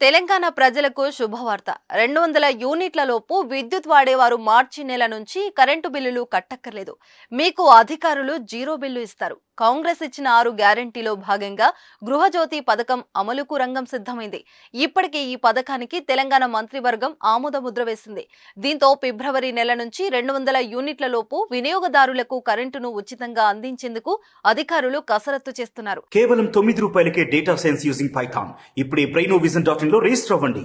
తెలంగాణ ప్రజలకు శుభవార్త. 200 యూనిట్ల లోపు విద్యుత్ వాడేవారు మార్చి నెల నుంచి కరెంటు బిల్లులు కట్టక్కర్లేదు. మీకు అధికారులు జీరో బిల్లు ఇస్తారు. కాంగ్రెస్ ఇచ్చిన 6 గ్యారెంటీలో భాగంగా గృహజ్యోతి పథకం అమలుకు రంగం సిద్ధమైంది. ఇప్పటికే ఈ పథకానికి తెలంగాణ మంత్రివర్గం ఆమోద ముద్ర వేసింది. దీంతో ఫిబ్రవరి నెల నుంచి 200 యూనిట్ల లోపు వినియోగదారులకు కరెంటును ఉచితంగా అందించేందుకు అధికారులు కసరత్తు చేస్తున్నారు. కేవలం ₹9కే డేటా సైన్స్ యూజింగ్ పైథాన్. ఇప్పుడే బ్రెయినోవిజన్.in లో రిజిస్టర్ అవ్వండి.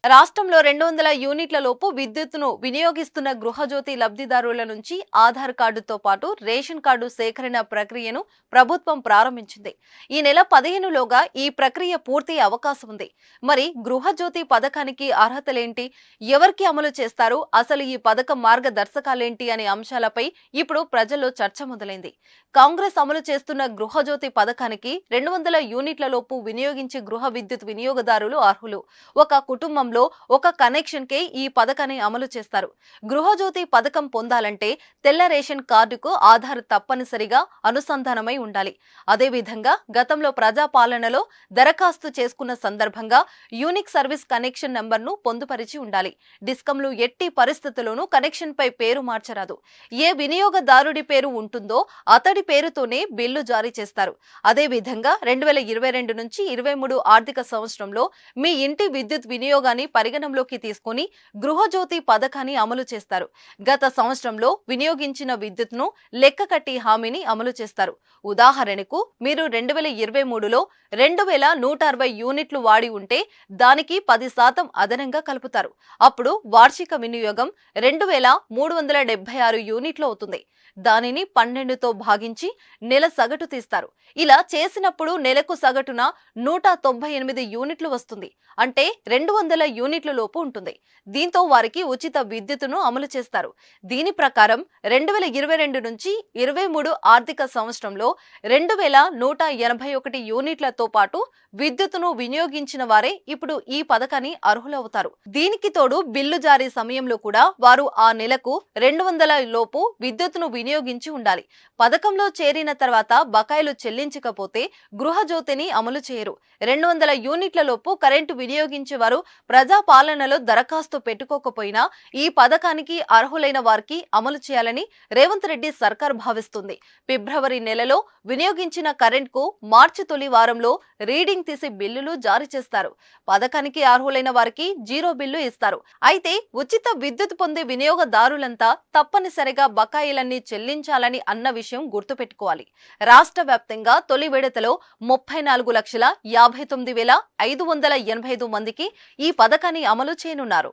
రాష్ట్రంలో 200 యూనిట్ల లోపు విద్యుత్తును వినియోగిస్తున్న గృహజ్యోతి లబ్ధిదారుల నుంచి ఆధార్ కార్డుతో పాటు రేషన్ కార్డు సేకరణ ప్రక్రియను ప్రభుత్వం ప్రారంభించింది. ఈ నెల 15లోగా ఈ ప్రక్రియ పూర్తి అవకాశం ఉంది. మరి గృహజ్యోతి పథకానికి అర్హతలేంటి, ఎవరికి అమలు చేస్తారు, అసలు ఈ పథకం మార్గదర్శకాలేంటి అనే అంశాలపై ఇప్పుడు ప్రజల్లో చర్చ మొదలైంది. కాంగ్రెస్ అమలు చేస్తున్న గృహజ్యోతి పథకానికి 200 యూనిట్ల లోపు వినియోగించే గృహ విద్యుత్ వినియోగదారులు అర్హులు. ఒక కుటుంబంలో ఒక కనెక్షన్ కే ఈ పథకాన్ని అమలు చేస్తారు. గృహజ్యోతి పథకం పొందాలంటే తెల్ల రేషన్ కార్డుకు ఆధార్ తప్పనిసరిగా అనుసంధానమై ఉండాలి. అదేవిధంగా గతంలో ప్రజాపాలనలో దరఖాస్తు చేసుకున్న సందర్భంగా యూనిక్ సర్వీస్ కనెక్షన్ నంబర్ను పొందుపరిచి ఉండాలి. డిస్కంలు ఎట్టి పరిస్థితుల్లోనూ కనెక్షన్ పై పేరు మార్చరాదు. ఏ వినియోగదారుడి పేరు ఉంటుందో అతడి పేరుతోనే బిల్లు జారీ చేస్తారు. అదేవిధంగా 2022 నుంచి 23 ఆర్థిక సంవత్సరంలో మీ ఇంటి విద్యుత్ వినియోగాన్ని పరిగణంలోకి తీసుకుని గృహజ్యోతి పథకాన్ని అమలు చేస్తారు. గత సంవత్సరంలో వినియోగించిన విద్యుత్ను లెక్క కట్టి హామీని అమలు చేస్తారు. ఉదాహరణకు మీరు 2023లో 2160 యూనిట్లు వాడి ఉంటే దానికి 10% అదనంగా కలుపుతారు. అప్పుడు వార్షిక వినియోగం 2376 యూనిట్లు అవుతుంది. దానిని 12తో భాగించి నెల సగటు తీస్తారు. ఇలా చేసినప్పుడు నెలకు సగటున 198 యూనిట్లు వస్తుంది. అంటే 200 యూనిట్ల లోపు ఉంటుంది. దీంతో వారికి ఉచిత విద్యుత్తును అమలు చేస్తారు. దీని ప్రకారం 2022 నుంచి 23 ఆర్థిక సంవత్సరంలో 2181 యూనిట్లతో పాటు విద్యుత్తును వినియోగించిన వారే ఇప్పుడు ఈ పథకాన్ని అర్హులవుతారు. దీనికి తోడు బిల్లు జారీ సమయంలో కూడా వారు ఆ నెలకు 200 లోపు విద్యుత్తును వినియోగించి ఉండాలి. పథకంలో చేరిన తర్వాత బకాయిలు చెల్లించకపోతే గృహజ్యోతిని అమలు చేయరు. 200 యూనిట్ల లోపు కరెంటు వినియోగించే వారు ప్రజాపాలనలో దరఖాస్తు పెట్టుకోకపోయినా ఈ పథకానికి అర్హులైన వారికి అమలు చేయాలని రేవంత్ రెడ్డి సర్కార్ భావిస్తుంది. ఫిబ్రవరి నెలలో వినియోగించిన కరెంట్కు మార్చి తొలి వారంలో రీడింగ్ తీసి బిల్లులు జారీ చేస్తారు. పథకానికి అర్హులైన వారికి జీరో బిల్లు ఇస్తారు. అయితే ఉచిత విద్యుత్ పొందే వినియోగదారులంతా తప్పనిసరిగా బకాయిలన్నీ చెల్లించాలని అన్న విషయం గుర్తుపెట్టుకోవాలి. రాష్ట్ర వ్యాప్తంగా తొలి విడతలో 34,59,585 మందికి ఈ పథకాన్ని అమలు చేయనున్నారు.